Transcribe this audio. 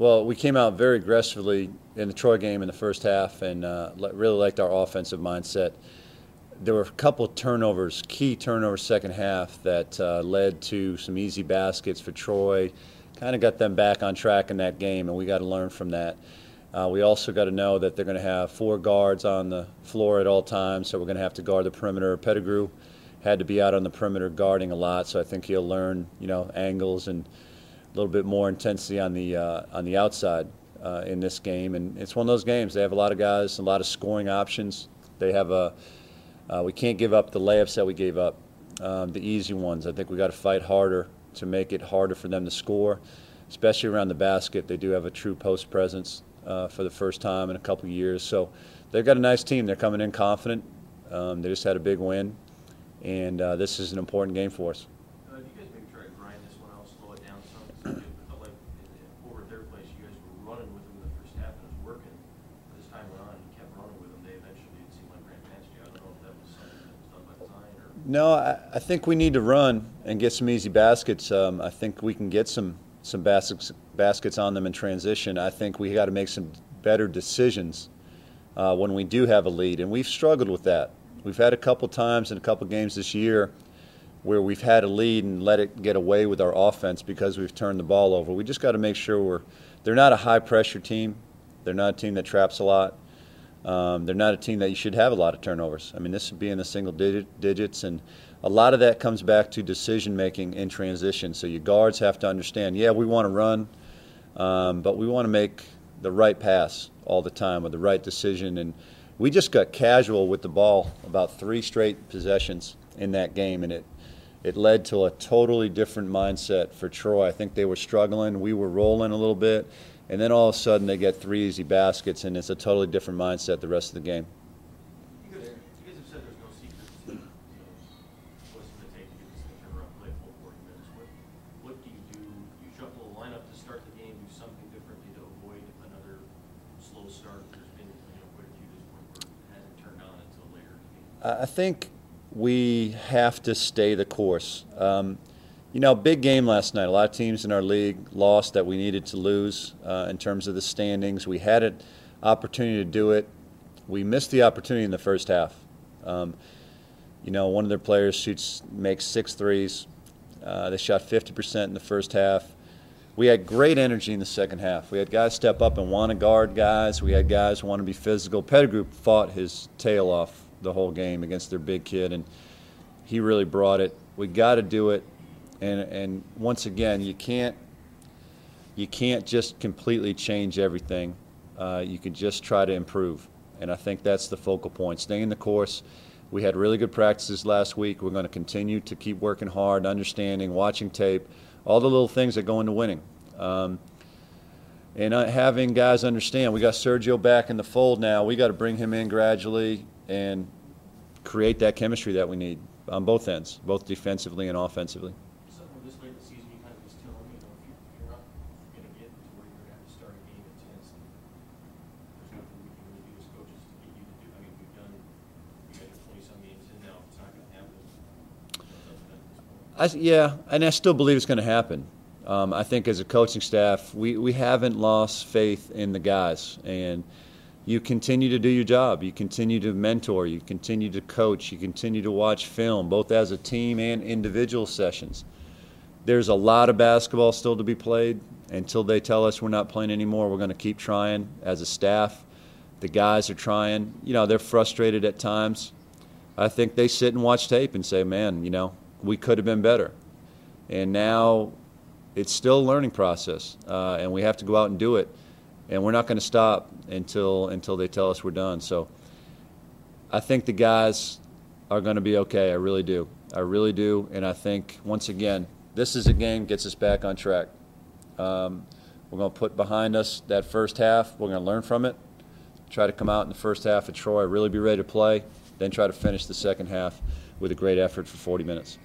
Well, we came out very aggressively in the Troy game in the first half and really liked our offensive mindset. There were a couple of turnovers, key turnovers second half that led to some easy baskets for Troy, kind of got them back on track in that game, and we got to learn from that. We also got to know that they're going to have 4 guards on the floor at all times, so we're going to have to guard the perimeter. Pettigrew had to be out on the perimeter guarding a lot, so I think he'll learn, angles and a little bit more intensity on the outside in this game. And it's one of those games. They have a lot of guys, a lot of scoring options. They have we can't give up the layups that we gave up, the easy ones. I think we got to fight harder to make it harder for them to score, especially around the basket. They do have a true post presence for the first time in a couple of years. So they've got a nice team. They're coming in confident. They just had a big win, and this is an important game for us. Do you guys maybe try to grind this one out, slow it down some? Because it felt like over at their place, you guys were running with them in the first half, and it was working. This time went on, and you kept running with them. They eventually, it seemed like, ran past you. I don't know if that was something that was done by design or. No, I think we need to run and get some easy baskets. I think we can get some baskets on them in transition. I think we got to make some better decisions when we do have a lead, and we've struggled with that. We've had a couple times in a couple games this year where we've had a lead and let it get away with our offense because we've turned the ball over. We just got to make sure they're not a high-pressure team. They're not a team that traps a lot. They're not a team that you should have a lot of turnovers. I mean, this would be in the single digits, and a lot of that comes back to decision-making in transition. So your guards have to understand, yeah, we want to run, but we want to make the right pass all the time with the right decision. And we just got casual with the ball about 3 straight possessions in that game, and it led to a totally different mindset for Troy. I think they were struggling. We were rolling a little bit, and then all of a sudden they get 3 easy baskets, and it's a totally different mindset the rest of the game. You guys have said there's no secret to what's going to take to get this thing turned around, play a full 40 minutes. What do? You shuffle a lineup to start the game, do something differently to avoid another slow start? There's been quite a few this point where it hasn't turned on until later in the game. I think we have to stay the course. Big game last night. A lot of teams in our league lost that we needed to lose in terms of the standings. We had an opportunity to do it. We missed the opportunity in the first half. One of their players makes 6 threes. They shot 50% in the first half. We had great energy in the second half. We had guys step up and want to guard guys. We had guys who want to be physical. Pettigrew fought his tail off the whole game against their big kid, and he really brought it. We got to do it, and once again, you can't just completely change everything. You can just try to improve, and I think that's the focal point. Staying the course. We had really good practices last week. We're going to continue to keep working hard, understanding, watching tape, all the little things that go into winning. And having guys understand, we got Sergio back in the fold now. We got to bring him in gradually and create that chemistry that we need on both ends, both defensively and offensively. Something this late in the season, you kind of just tell them, if you're not going to get to where you're going to have to start a game intense, there's nothing we can really do as coaches to get you to do. I mean, we got 20-some games in now. It's not going to happen. And I still believe it's going to happen. I think as a coaching staff, we haven't lost faith in the guys, and you continue to do your job. You continue to mentor. You continue to coach. You continue to watch film, both as a team and individual sessions. There's a lot of basketball still to be played. Until they tell us we're not playing anymore, we're going to keep trying as a staff. The guys are trying. They're frustrated at times. I think they sit and watch tape and say, man, we could have been better. And now it's still a learning process, and we have to go out and do it. And we're not going to stop until they tell us we're done. So I think the guys are going to be okay. I really do. I really do. And I think, once again, this is a game gets us back on track. We're going to put behind us that first half. We're going to learn from it, try to come out in the first half of Troy, really be ready to play, then try to finish the second half with a great effort for 40 minutes.